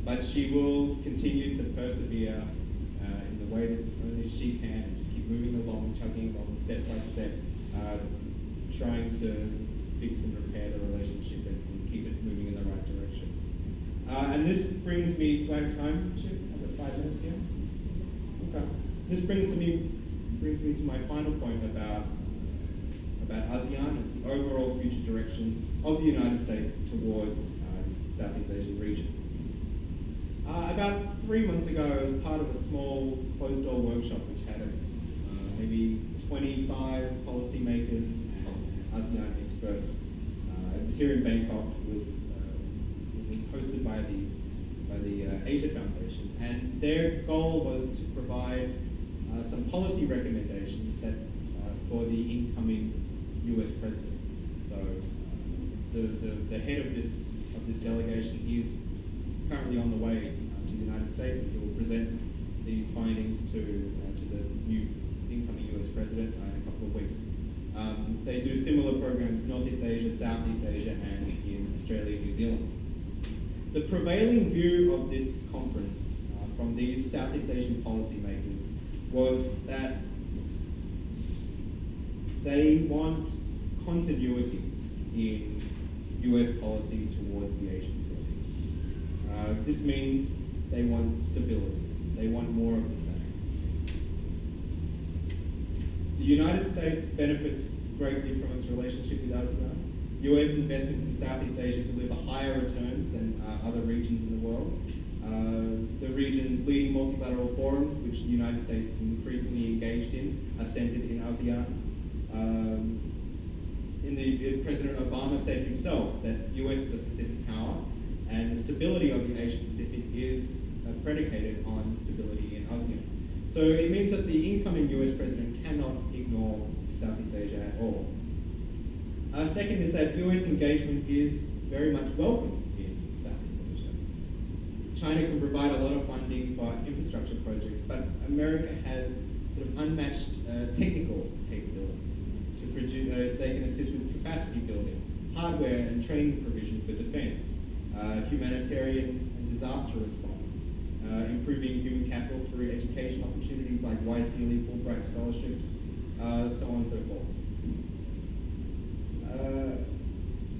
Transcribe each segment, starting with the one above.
but she will continue to persevere in the way that only she can, and just keep moving along, chugging along step by step, trying to fix and repair the relationship and keep it moving in the right direction. And this brings me, do I have time? I've got 5 minutes here? Okay. This brings me to my final point about ASEAN. It's the overall future direction of the United States towards Southeast Asian region. About 3 months ago, I was part of a small closed-door workshop which had maybe 25 policymakers and ASEAN experts. It was here in Bangkok. It was hosted by the Asia Foundation, and their goal was to provide some policy recommendations that for the incoming US president. So the head of this delegation is currently on the way to the United States, and he will present these findings to the new incoming US president in a couple of weeks. They do similar programs in Northeast Asia, Southeast Asia, and in Australia and New Zealand. The prevailing view of this conference from these Southeast Asian policymakers was that they want continuity in US policy towards the Asian Pacific. This means they want stability. They want more of the same. The United States benefits greatly from its relationship with ASEAN. US investments in Southeast Asia deliver higher returns than other regions in the world. The region's leading multilateral forums, which the United States is increasingly engaged in, are centered in ASEAN. President Obama said himself that US is a Pacific power, and the stability of the Asia Pacific is predicated on stability in ASEAN. So it means that the incoming US president cannot ignore Southeast Asia at all. Second is that US engagement is very much welcome in Southeast Asia. China can provide a lot of funding for infrastructure projects, but America has sort of unmatched technical capabilities to produce. They can assist with capacity building, hardware and training provision for defense, humanitarian and disaster response, improving human capital through education opportunities like YSEALI, Fulbright scholarships, so on and so forth.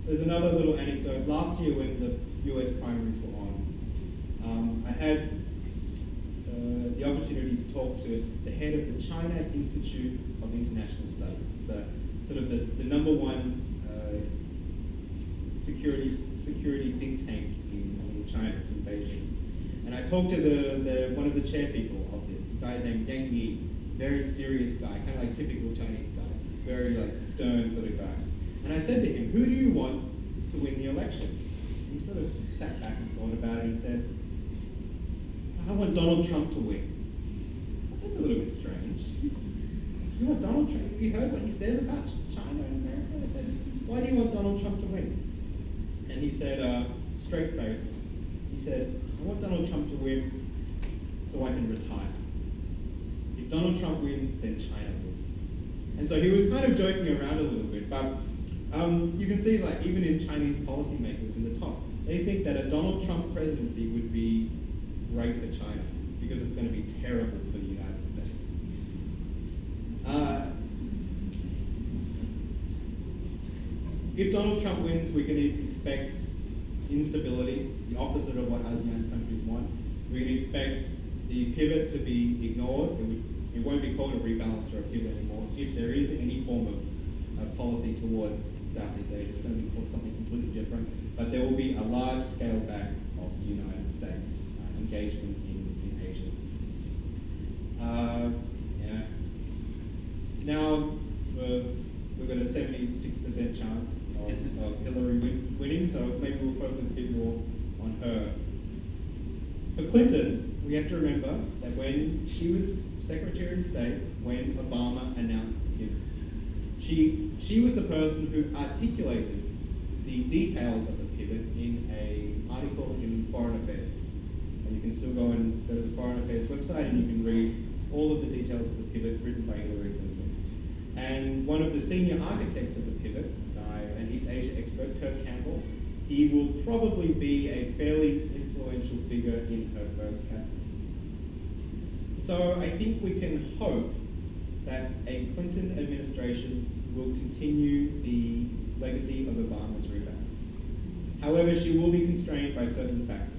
There's another little anecdote. Last year when the US primaries were on, I had the opportunity to talk to the head of the China Institute of International Studies. It's a sort of the number one security think tank in China. It's in Beijing. And I talked to one of the chair people of this, a guy named Yang Yi, very serious guy, kind of like typical Chinese guy, very like stern sort of guy. And I said to him, who do you want to win the election? And he sort of sat back and thought about it, and he said, I want Donald Trump to win. That's a little bit strange. You want Donald Trump? Have you heard what he says about China and America? I said, why do you want Donald Trump to win? And he said, straight face, he said, I want Donald Trump to win so I can retire. If Donald Trump wins, then China wins. And so he was kind of joking around a little bit, but you can see, like, even in Chinese policymakers in the top, they think that a Donald Trump presidency would be great for China because it's going to be terrible for the United States. If Donald Trump wins, we can expect instability, the opposite of what ASEAN countries want. We can expect the pivot to be ignored. It won't be called a rebalance or a pivot anymore. If there is any form of policy towards Southeast Asia, it's going to be called something completely different. But there will be a large scale back of the United States engagement in Asia. Yeah. Now, we've got a 76% chance of Hillary winning, so maybe we'll focus a bit more on her. For Clinton, we have to remember that when she was Secretary of State, when Obama announced the pivot, she was the person who articulated the details of the pivot in an article in Foreign Affairs. And you can still go to the Foreign Affairs website and you can read all of the details of the pivot written by Hillary Clinton. And one of the senior architects of the pivot, an East Asia expert, Kurt Campbell, he will probably be a fairly influential figure in her first cabinet. So I think we can hope that a Clinton administration will continue the legacy of Obama's rebalance. However, she will be constrained by certain factors.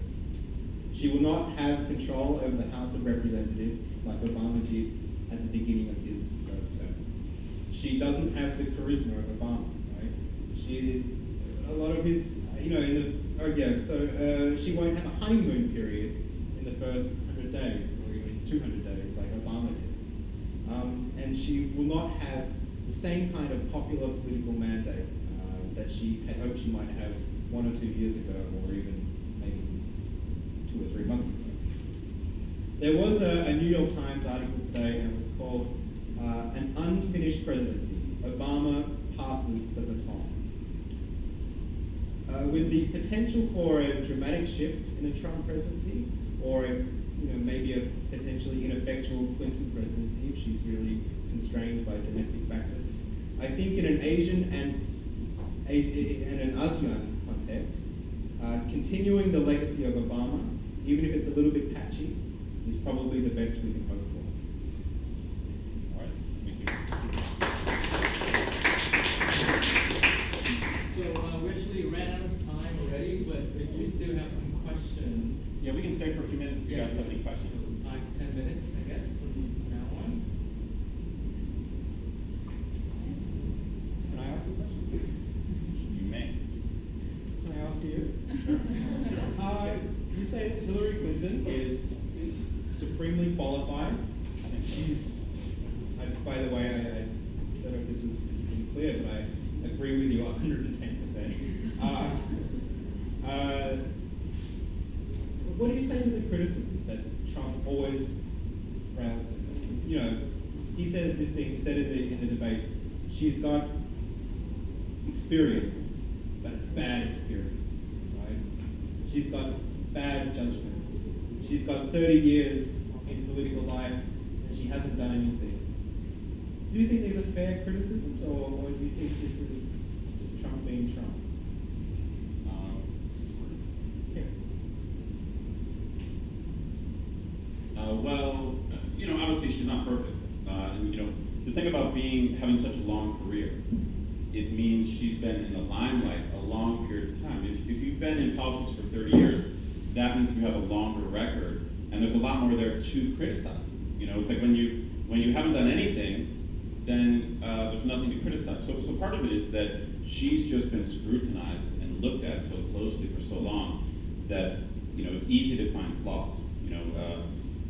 She will not have control over the House of Representatives like Obama did at the beginning of his first term. She doesn't have the charisma of Obama, right? A lot of his, she won't have a honeymoon period in the first 100 days or even 200 days like Obama did. And she will not have the same kind of popular political mandate that she had hoped she might have 1 or 2 years ago, or even maybe 2 or 3 months ago. There was a New York Times article today, and it was called An Unfinished Presidency, Obama Passes the Baton. With the potential for a dramatic shift in a Trump presidency, or maybe a potentially ineffectual Clinton presidency if she's really constrained by domestic factors, I think in an Asian and an ASEAN context, continuing the legacy of Obama, even if it's a little bit patchy, is probably the best we can hope for. All right, thank you. So we actually ran out of time already, but if you still have some questions. Yeah, we can stay for a few minutes if you guys have any questions. 5 to 10 minutes, I guess, from now on. Can I ask a question? You may. Can I ask you? You say Hillary Clinton is supremely qualified. By the way, I don't know if this was particularly clear, but I agree with you 110%. What do you say to the criticism that Trump always rails at? He says this thing, he said in the debates, she's got experience, but it's bad experience, right? She's got bad judgment. She's got 30 years in political life, and she hasn't done anything. Do you think these are fair criticisms, or do you think this is just Trump being Trump? Obviously she's not perfect. The thing about having such a long career, it means she's been in the limelight a long period of time. If you've been in politics for 30 years, that means you have a longer record, and there's a lot more there to criticize. It's like when you haven't done anything, then there's nothing to criticize. So part of it is that she's just been scrutinized and looked at so closely for so long that it's easy to find flaws.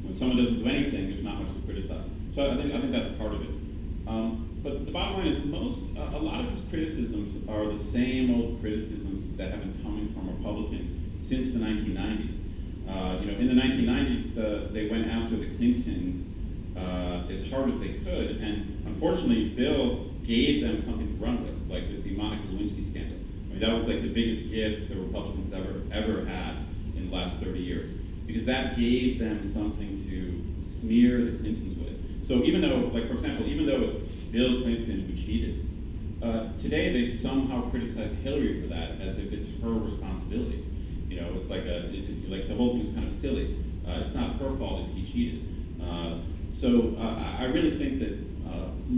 When someone doesn't do anything, there's not much to criticize. So I think that's part of it. But the bottom line is a lot of his criticisms are the same old criticisms that have been coming from Republicans since the 1990s. In the 1990s, they went after the Clintons as hard as they could, and unfortunately, Bill gave them something to run with, like with the Monica Lewinsky scandal. I mean, that was like the biggest gift the Republicans ever had in the last 30 years, because that gave them something to smear the Clintons with. So even though, like for example, even though it's Bill Clinton who cheated, today they somehow criticize Hillary for that as if it's her responsibility. It's like like the whole thing is kind of silly. It's not her fault that he cheated. So I really think that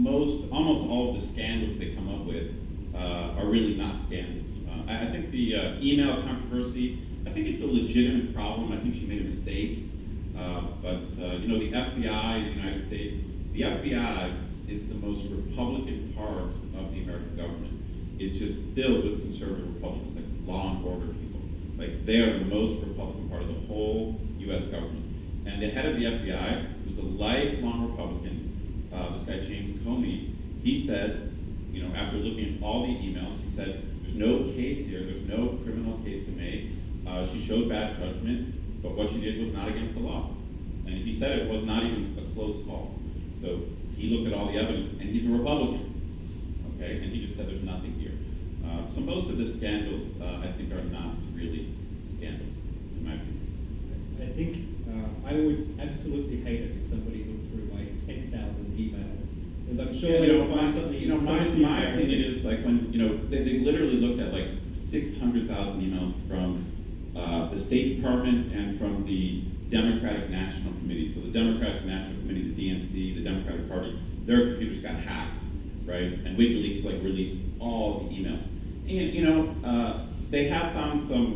almost all of the scandals they come up with are really not scandals. I think the email controversy, I think it's a legitimate problem. I think she made a mistake. But the FBI in the United States, the FBI is the most Republican part of the American government. It's just filled with conservative Republicans, like law and order people. Like they are the most Republican part of the whole U.S. government. And the head of the FBI was a lifelong Republican. This guy James Comey. He said, after looking at all the emails, he said, "There's no case here. There's no criminal case to make. She showed bad judgment, but what she did was not against the law." And he said it was not even a close call. So he looked at all the evidence, and he's a Republican, okay? And he just said there's nothing here. So most of the scandals, I think, are not really scandals, in my opinion. I think I would absolutely hate it if somebody looked through my 10,000 emails, because I'm sure they will find something. My opinion is like when they literally looked at like 600,000 emails from the State Department and from the Democratic National Committee. So the Democratic National Committee, the DNC, the Democratic Party, their computers got hacked, right? And WikiLeaks like released all the emails. And you know, they have found some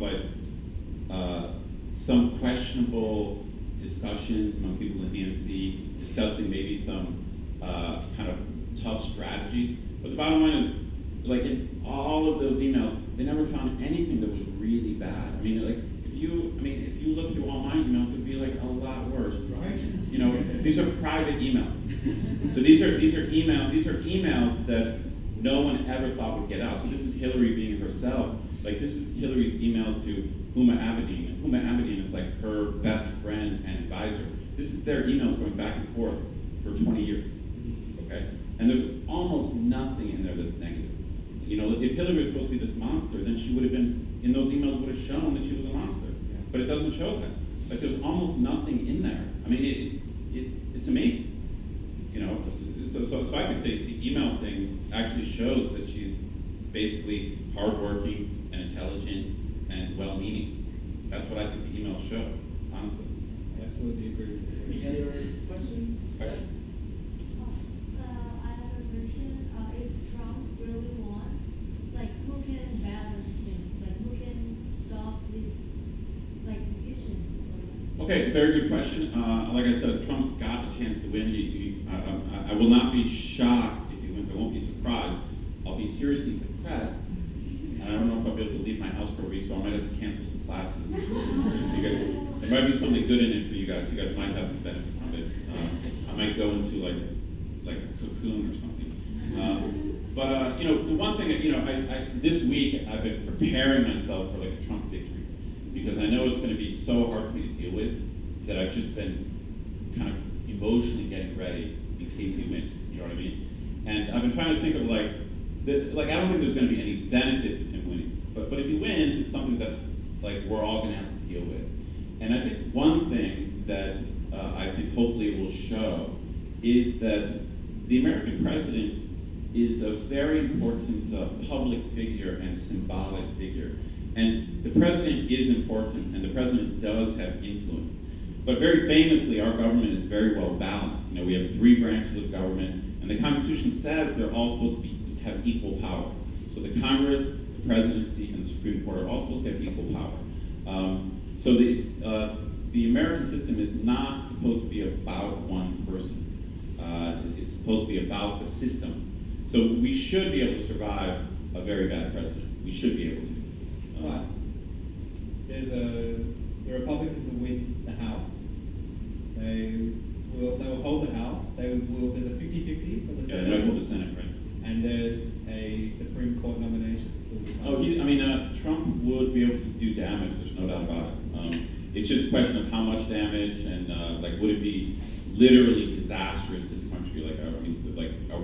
questionable discussions among people in the DNC, discussing maybe some kind of tough strategies. But the bottom line is, like in all of those emails, they never found anything that was really bad. I mean, like if you look through all my emails, it'd be like a lot worse. Right. You know, these are private emails. So these are emails that no one ever thought would get out. So this is Hillary being herself. Like this is Hillary's emails to Huma Abedin. And Huma Abedin is like her best friend and advisor. This is their emails going back and forth for 20 years. Okay? And there's almost nothing in there that's negative. You know, if Hillary was supposed to be this monster, then she would have been, in those emails would have shown that she was a monster. Yeah. But it doesn't show that. Like there's almost nothing in there. I mean, it's amazing. You know, so I think the email thing actually shows that she's basically hardworking and intelligent and well-meaning. That's what I think the emails show, honestly. I absolutely agree with you. Any other questions? Yes. I have a question. If Trump really won, like who can balance him? Like who can stop his decisions? Okay, very good question. Like I said, Trump's got a chance to win. I will not be shocked if he wins. I won't be surprised. I'll be seriously depressed. I don't know if I'll be able to leave my house for a week, so I might have to cancel some classes. So there might be something good in it for you guys. You guys might have some benefit from it. I might go into like a cocoon or something. But you know, the one thing, you know, this week I've been preparing myself for like a Trump victory because I know it's going to be so hard for me to deal with that I've just been kind of emotionally getting ready in case he wins. You know what I mean? And I've been trying to think of I don't think there's going to be any benefits of him winning. But if he wins, it's something that like we're all going to have to deal with. And I think one thing that I think hopefully it will show is that the American president is a very important public figure and symbolic figure. And the president is important, and the president does have influence. But very famously, our government is very well balanced. You know, we have 3 branches of government, and the Constitution says they're all supposed to have equal power. So the Congress, the presidency, and the Supreme Court are all supposed to have equal power. So the American system is not supposed to be about one person. It's supposed to be about the system. So we should be able to survive a very bad president. We should be able to. But the Republicans will win the House. They will hold the House. There's a 50-50 for the Senate. Yeah, they might hold the Senate, right? And there's a Supreme Court nomination. Trump would be able to do damage. There's no doubt about it. It's just a question of how much damage and would it be literally disastrous to the country? Are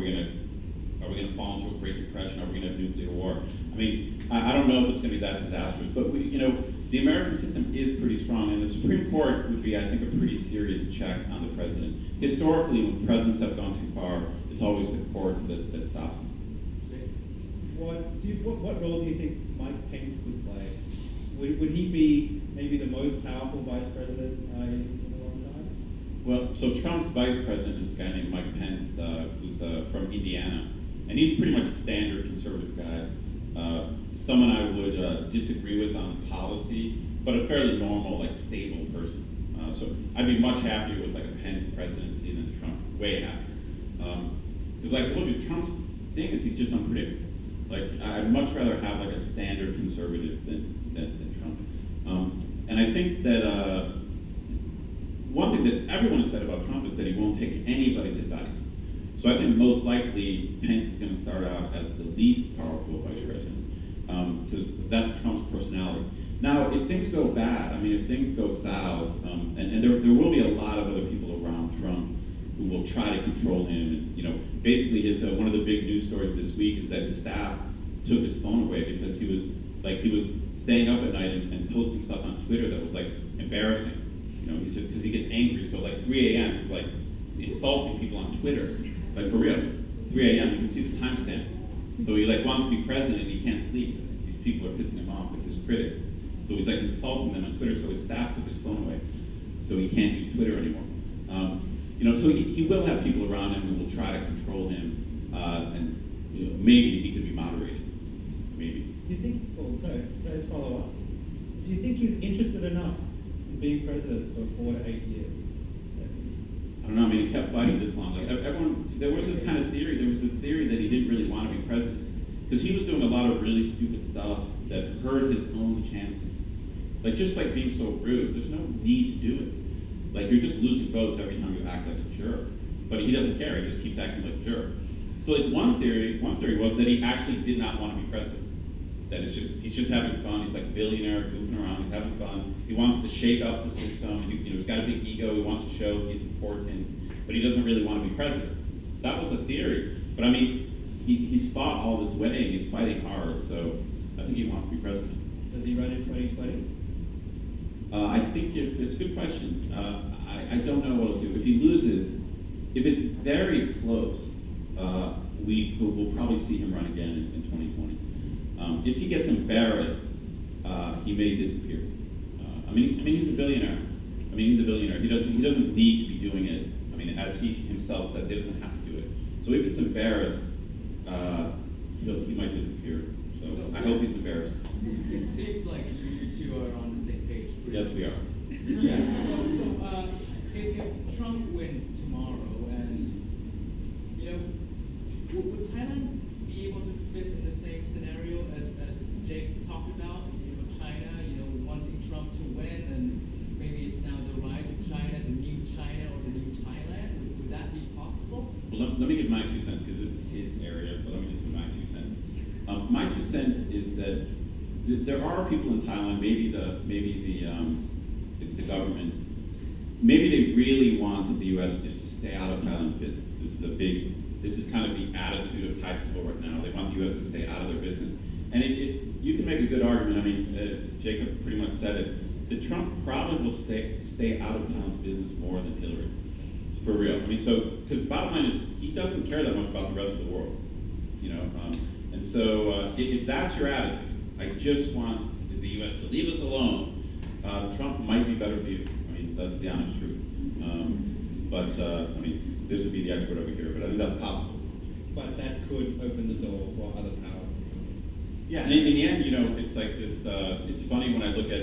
we gonna fall into a Great Depression? Are we gonna have nuclear war? I mean, I don't know if it's gonna be that disastrous, but the American system is pretty strong, and the Supreme Court would be, I think, a pretty serious check on the president. Historically, when presidents have gone too far, it's always the courts that stops them. What role do you think Mike Pence would play? Would he be maybe the most powerful vice president in a long time? Well, so Trump's vice president is a guy named Mike Pence, who's from Indiana, and he's pretty much a standard conservative guy. Someone I would disagree with on policy, but a fairly normal, stable person. So I'd be much happier with a Pence presidency than Trump. Way happier. Because look at Trump's thing is he's just unpredictable. I'd much rather have a standard conservative than Trump. And I think that one thing that everyone has said about Trump is that he won't take anybody's advice. So I think most likely Pence is going to start out as the least powerful vice president, because that's Trump's personality. Now, if things go bad, if things go south, and there will be a lot of other people around Trump who will try to control him. And, basically, one of the big news stories this week is that his staff took his phone away because he was staying up at night and posting stuff on Twitter that was embarrassing. He's just because he gets angry. So 3 a.m. he's insulting people on Twitter, for real. 3 a.m. You can see the timestamp. So he wants to be president and he can't sleep because these people are pissing him off, his critics. So he's like insulting them on Twitter, so his staff took his phone away. So he can't use Twitter anymore. So he will have people around him who will try to control him, and maybe he could be moderated. Maybe. Do you think, sorry, let's follow up. Do you think he's interested enough in being president for 4 to 8 years? I don't know, I mean, he kept fighting this long. Like, everyone, there was this kind of theory, that he didn't really want to be president. Because he was doing a lot of really stupid stuff that hurt his own chances. Like, just like being so rude, there's no need to do it. Like, you're just losing votes every time you act like a jerk. But he doesn't care, he just keeps acting like a jerk. So like one theory was that he actually did not want to be president. That he's just having fun, he's like a billionaire, goofing around, he's having fun. He wants to shake up the system, he's got a big ego, he wants to show he's important, but he doesn't really want to be president. That was a theory. But I mean, he's fought all this way and he's fighting hard, so I think he wants to be president. Does he run in 2020? I think it's a good question. I don't know what he'll do. If he loses, if it's very close, we'll probably see him run again in 2020. If he gets embarrassed, he may disappear. I mean, he's a billionaire. He doesn't need to be doing it. I mean, as he himself says, he doesn't have to do it. So if it's embarrassed, he might disappear. So I hope he's embarrassed. It seems like you two are on the same page. Yes, we are. Yeah. If Trump wins tomorrow, and would Thailand be able to fit in the same scenario as Jake talked about? China, wanting Trump to win, and maybe it's now the rise of China, the new China or the new Thailand. Would that be possible? Well, let me give my 2 cents because this is his area. But let me just give my 2 cents. My 2 cents is that there are people in Thailand, maybe the government, maybe they really want the U.S. just to stay out of Thailand's business. This is kind of the attitude of Thai people right now. They want the U.S. to stay out of their business. And you can make a good argument. I mean, Jacob pretty much said it, that Trump probably will stay out of Thailand's business more than Hillary. For real. I mean, because bottom line is, he doesn't care that much about the rest of the world. And so if that's your attitude, I just want the U.S. to leave us alone, Trump might be better for you. I mean, that's the honest truth. This would be the expert over here, but I think that's possible. But that could open the door for other powers to come in. Yeah, and in the end, it's like this, it's funny when I look at